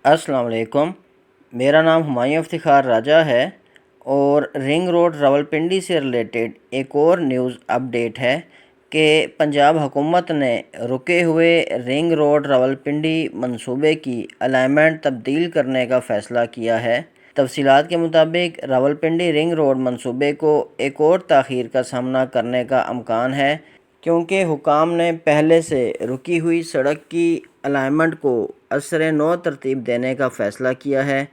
السلام علیکم۔ میرا نام ہمایوں افتخار راجہ ہے اور رنگ روڈ راولپنڈی سے ریلیٹڈ ایک اور نیوز اپڈیٹ ہے کہ پنجاب حکومت نے رکے ہوئے رنگ روڈ راولپنڈی منصوبے کی الائنمنٹ تبدیل کرنے کا فیصلہ کیا ہے۔ تفصیلات کے مطابق راولپنڈی رنگ روڈ منصوبے کو ایک اور تاخیر کا سامنا کرنے کا امکان ہے، کیونکہ حکام نے پہلے سے رکی ہوئی سڑک کی الائنمنٹ کو ازسر نو ترتیب دینے کا فیصلہ کیا ہے۔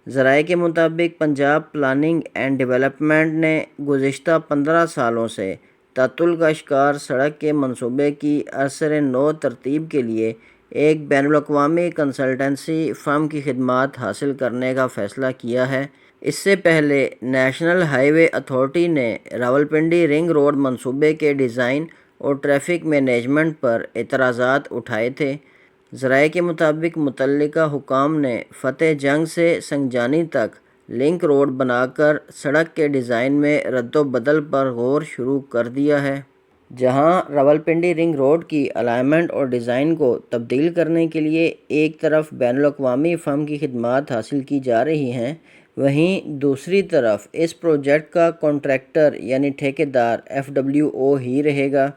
ذرائع کے مطابق پنجاب پلاننگ اینڈ ڈیولپمنٹ نے گزشتہ 15 سالوں سے تعطل کا شکار سڑک کے منصوبے کی ازسر نو ترتیب کے لیے ایک بین الاقوامی کنسلٹنسی فرم کی خدمات حاصل کرنے کا فیصلہ کیا ہے۔ اس سے پہلے نیشنل ہائی وے اتھارٹی نے راولپنڈی رنگ روڈ منصوبے کے ڈیزائن اور ٹریفک مینجمنٹ پر اعتراضات اٹھائے تھے۔ ذرائع کے مطابق متعلقہ حکام نے فتح جنگ سے سنگجانی تک لنک روڈ بنا کر سڑک کے ڈیزائن میں رد و بدل پر غور شروع کر دیا ہے۔ جہاں راولپنڈی رنگ روڈ کی الائنمنٹ اور ڈیزائن کو تبدیل کرنے کے لیے ایک طرف بین الاقوامی فرم کی خدمات حاصل کی جا رہی ہیں، وہیں دوسری طرف اس پروجیکٹ کا کنٹریکٹر یعنی ٹھیکیدار FWO ہی رہے گا۔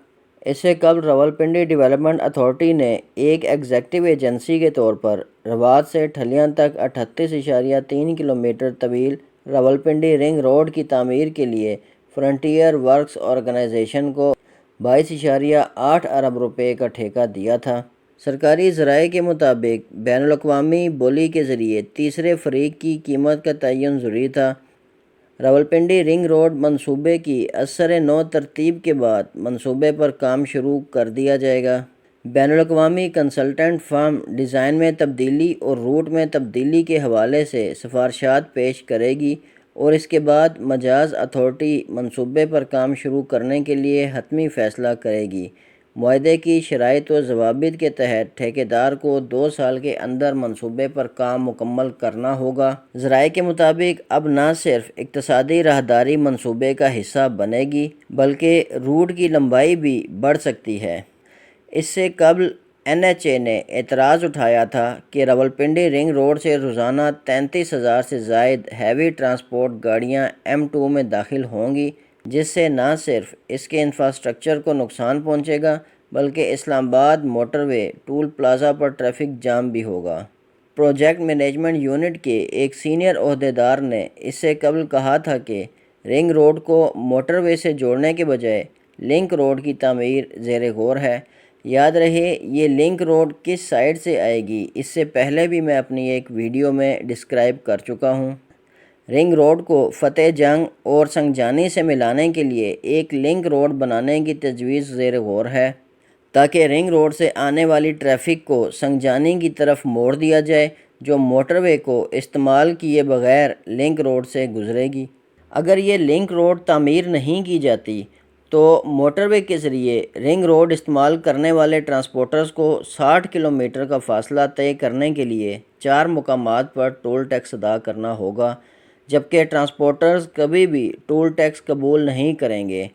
اس سے قبل راولپنڈی ڈیولپمنٹ اتھارٹی نے ایک ایگزیکٹو ایجنسی کے طور پر رباط سے ٹھلیاں تک 38.3 کلومیٹر طویل راولپنڈی رنگ روڈ کی تعمیر کے لیے فرنٹیئر ورکس آرگنائزیشن کو 22.8 ارب روپے کا ٹھیکہ دیا تھا۔ سرکاری ذرائع کے مطابق بین الاقوامی بولی کے ذریعے تیسرے فریق کی قیمت کا تعین ضروری تھا۔ راولپنڈی رنگ روڈ منصوبے کی ازسر نو ترتیب کے بعد منصوبے پر کام شروع کر دیا جائے گا۔ بین الاقوامی کنسلٹنٹ فرم ڈیزائن میں تبدیلی اور روٹ میں تبدیلی کے حوالے سے سفارشات پیش کرے گی اور اس کے بعد مجاز اتھارٹی منصوبے پر کام شروع کرنے کے لیے حتمی فیصلہ کرے گی۔ معاہدے کی شرائط و ضوابط کے تحت ٹھیکیدار کو 2 سال کے اندر منصوبے پر کام مکمل کرنا ہوگا۔ ذرائع کے مطابق اب نہ صرف اقتصادی راہداری منصوبے کا حصہ بنے گی بلکہ روٹ کی لمبائی بھی بڑھ سکتی ہے۔ اس سے قبل NHA نے اعتراض اٹھایا تھا کہ راولپنڈی رنگ روڈ سے روزانہ 33,000 سے زائد ہیوی ٹرانسپورٹ گاڑیاں M2 میں داخل ہوں گی، جس سے نہ صرف اس کے انفراسٹرکچر کو نقصان پہنچے گا بلکہ اسلام آباد موٹر وے ٹول پلازہ پر ٹریفک جام بھی ہوگا۔ پروجیکٹ مینجمنٹ یونٹ کے ایک سینئر عہدیدار نے اس سے قبل کہا تھا کہ رنگ روڈ کو موٹر وے سے جوڑنے کے بجائے لنک روڈ کی تعمیر زیر غور ہے۔ یاد رہے یہ لنک روڈ کس سائڈ سے آئے گی، اس سے پہلے بھی میں اپنی ایک ویڈیو میں ڈسکرائب کر چکا ہوں۔ رنگ روڈ کو فتح جنگ اور سنگجانی سے ملانے کے لیے ایک لنک روڈ بنانے کی تجویز زیر غور ہے، تاکہ رنگ روڈ سے آنے والی ٹریفک کو سنگجانی کی طرف موڑ دیا جائے جو موٹر وے کو استعمال کیے بغیر لنک روڈ سے گزرے گی۔ اگر یہ لنک روڈ تعمیر نہیں کی جاتی تو موٹر وے کے ذریعے رنگ روڈ استعمال کرنے والے ٹرانسپورٹرز کو 60 کلومیٹر کا فاصلہ طے کرنے کے لیے 4 مقامات پر ٹول ٹیکس ادا کرنا ہوگا، جبکہ ٹرانسپورٹرز کبھی بھی ٹول ٹیکس قبول نہیں کریں گے۔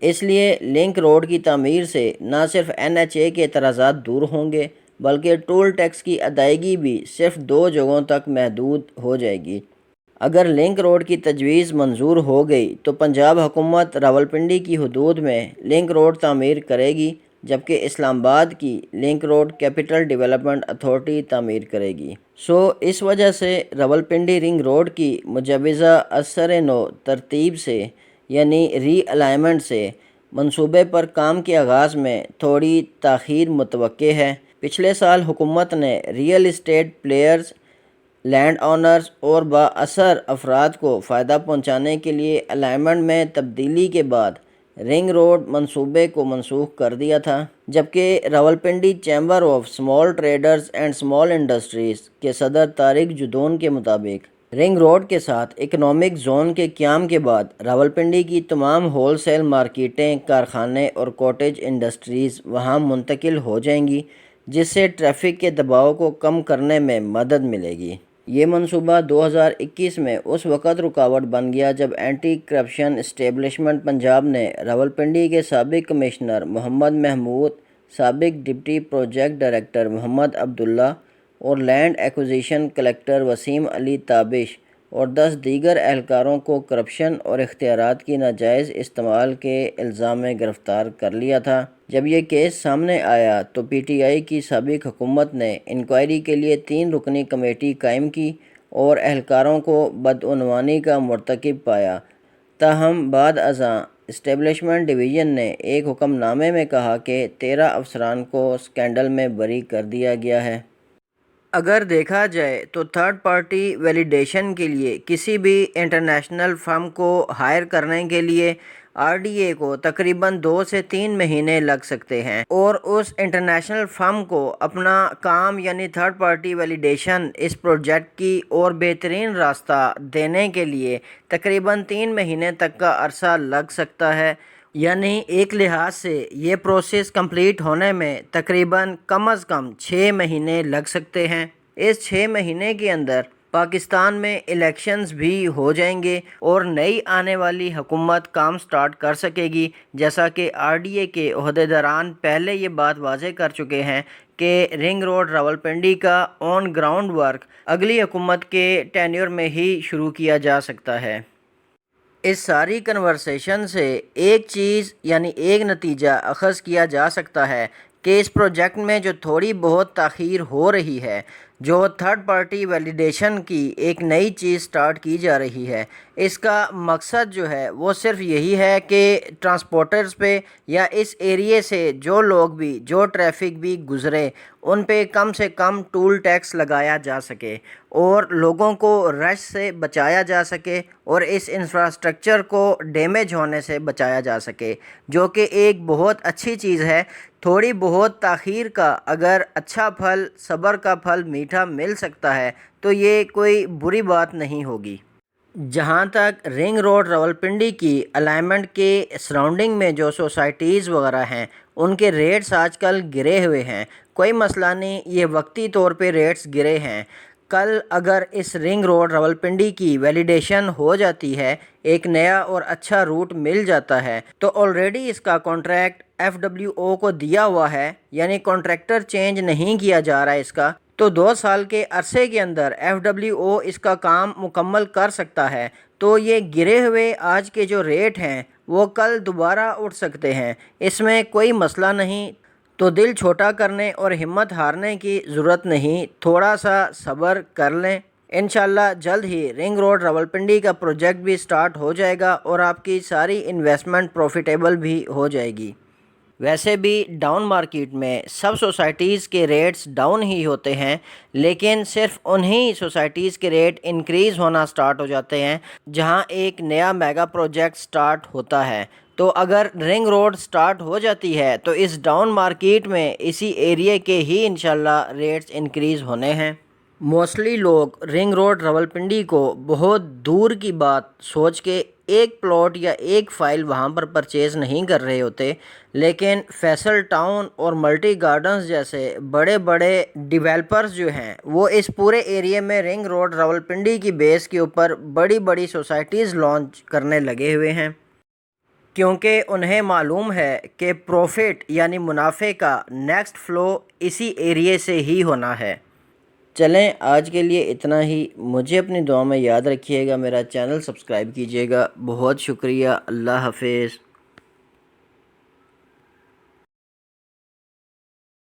اس لیے لنک روڈ کی تعمیر سے نہ صرف NHA کے اعتراضات دور ہوں گے بلکہ ٹول ٹیکس کی ادائیگی بھی صرف 2 جگہوں تک محدود ہو جائے گی۔ اگر لنک روڈ کی تجویز منظور ہو گئی تو پنجاب حکومت راولپنڈی کی حدود میں لنک روڈ تعمیر کرے گی، جبکہ اسلام آباد کی link road capital development authority تعمیر کرے گی۔ اس وجہ سے راولپنڈی رنگ روڈ کی مجوزہ ازسر نو ترتیب سے یعنی ری الائنمنٹ سے منصوبے پر کام کے آغاز میں تھوڑی تاخیر متوقع ہے۔ پچھلے سال حکومت نے real estate players, land owners اور بااثر افراد کو فائدہ پہنچانے کے لیے الائنمنٹ میں تبدیلی کے بعد رنگ روڈ منصوبے کو منسوخ کر دیا تھا، جبکہ Rawalpindi chamber of small traders and small industries کے صدر طارق جدون کے مطابق رنگ روڈ کے ساتھ اکنامک زون کے قیام کے بعد راولپنڈی کی تمام ہول سیل مارکیٹیں، کارخانے اور کوٹیج انڈسٹریز وہاں منتقل ہو جائیں گی، جس سے ٹریفک کے دباؤ کو کم کرنے میں مدد ملے گی۔ یہ منصوبہ 2021 میں اس وقت رکاوٹ بن گیا جب اینٹی کرپشن اسٹیبلشمنٹ پنجاب نے راولپنڈی کے سابق کمشنر محمد محمود، سابق ڈپٹی پروجیکٹ ڈائریکٹر محمد عبداللہ اور لینڈ ایکوزیشن کلیکٹر وسیم علی تابش اور 10 دیگر اہلکاروں کو کرپشن اور اختیارات کی ناجائز استعمال کے الزام میں گرفتار کر لیا تھا۔ جب یہ کیس سامنے آیا تو پی ٹی آئی کی سابق حکومت نے انکوائری کے لیے 3 رکنی کمیٹی قائم کی اور اہلکاروں کو بدعنوانی کا مرتکب پایا۔ تاہم بعد ازاں اسٹیبلشمنٹ ڈویژن نے ایک حکم نامے میں کہا کہ 13 افسران کو اسکینڈل میں بری کر دیا گیا ہے۔ اگر دیکھا جائے تو تھرڈ پارٹی ویلیڈیشن کے لیے کسی بھی انٹرنیشنل فرم کو ہائر کرنے کے لیے آر ڈی اے کو تقریباً 2 سے 3 مہینے لگ سکتے ہیں، اور اس انٹرنیشنل فرم کو اپنا کام یعنی تھرڈ پارٹی ویلیڈیشن اس پروجیکٹ کی اور بہترین راستہ دینے کے لیے تقریباً 3 مہینے تک کا عرصہ لگ سکتا ہے۔ یعنی ایک لحاظ سے یہ پروسیس کمپلیٹ ہونے میں تقریباً کم از کم 6 مہینے لگ سکتے ہیں۔ اس 6 مہینے کے اندر پاکستان میں الیکشنز بھی ہو جائیں گے اور نئی آنے والی حکومت کام سٹارٹ کر سکے گی، جیسا کہ آر ڈی اے کے عہدیداران پہلے یہ بات واضح کر چکے ہیں کہ رنگ روڈ راولپنڈی کا آن گراؤنڈ ورک اگلی حکومت کے ٹینیور میں ہی شروع کیا جا سکتا ہے۔ اس ساری کنورسیشن سے ایک چیز یعنی ایک نتیجہ اخذ کیا جا سکتا ہے کہ اس پروجیکٹ میں جو تھوڑی بہت تاخیر ہو رہی ہے، جو تھرڈ پارٹی ویلیڈیشن کی ایک نئی چیز سٹارٹ کی جا رہی ہے، اس کا مقصد جو ہے وہ صرف یہی ہے کہ ٹرانسپورٹرز پہ یا اس ایریے سے جو لوگ بھی جو ٹریفک بھی گزرے ان پہ کم سے کم ٹول ٹیکس لگایا جا سکے اور لوگوں کو رش سے بچایا جا سکے اور اس انفراسٹرکچر کو ڈیمیج ہونے سے بچایا جا سکے، جو کہ ایک بہت اچھی چیز ہے۔ تھوڑی بہت تاخیر کا اگر اچھا پھل، صبر کا پھل میٹھا مل سکتا ہے تو یہ کوئی بری بات نہیں ہوگی۔ جہاں تک رنگ روڈ راولپنڈی کی الائنمنٹ کے سراؤنڈنگ میں جو سوسائٹیز وغیرہ ہیں ان کے ریٹس آج کل گرے ہوئے ہیں، کوئی مسئلہ نہیں، یہ وقتی طور پہ ریٹس گرے ہیں۔ کل اگر اس رنگ روڈ راولپنڈی کی ویلیڈیشن ہو جاتی ہے، ایک نیا اور اچھا روٹ مل جاتا ہے تو آلریڈی اس کا کانٹریکٹ ایف ڈبلیو او کو دیا ہوا ہے، یعنی کانٹریکٹر چینج نہیں کیا جا رہا ہے اس کا، تو 2 سال کے عرصے کے اندر ایف ڈبلیو او اس کا کام مکمل کر سکتا ہے۔ تو یہ گرے ہوئے آج کے جو ریٹ ہیں وہ کل دوبارہ اٹھ سکتے ہیں، اس میں کوئی مسئلہ نہیں۔ تو دل چھوٹا کرنے اور ہمت ہارنے کی ضرورت نہیں، تھوڑا سا صبر کر لیں، انشاءاللہ جلد ہی رنگ روڈ راولپنڈی کا پروجیکٹ بھی سٹارٹ ہو جائے گا اور آپ کی ساری انویسٹمنٹ پروفیٹیبل بھی ہو جائے گی۔ ویسے بھی ڈاؤن مارکیٹ میں سب سوسائٹیز کے ریٹس ڈاؤن ہی ہوتے ہیں، لیکن صرف انہی سوسائٹیز کے ریٹ انکریز ہونا سٹارٹ ہو جاتے ہیں جہاں ایک نیا میگا پروجیکٹ سٹارٹ ہوتا ہے۔ تو اگر رنگ روڈ سٹارٹ ہو جاتی ہے تو اس ڈاؤن مارکیٹ میں اسی ایریے کے ہی انشاءاللہ ریٹس انکریز ہونے ہیں۔ موسٹلی لوگ رنگ روڈ راولپنڈی کو بہت دور کی بات سوچ کے ایک پلاٹ یا ایک فائل وہاں پر پرچیز نہیں کر رہے ہوتے، لیکن فیصل ٹاؤن اور ملٹی گارڈنز جیسے بڑے بڑے ڈیویلپرز جو ہیں وہ اس پورے ایریے میں رنگ روڈ راولپنڈی کی بیس کے اوپر بڑی بڑی سوسائٹیز لانچ کرنے لگے ہوئے ہیں، کیونکہ انہیں معلوم ہے کہ پروفٹ یعنی منافع کا نیکسٹ فلو اسی ایریے سے ہی ہونا ہے۔ چلیں آج کے لیے اتنا ہی، مجھے اپنی دعا میں یاد رکھیے گا، میرا چینل سبسکرائب کیجیے گا، بہت شکریہ، اللہ حافظ۔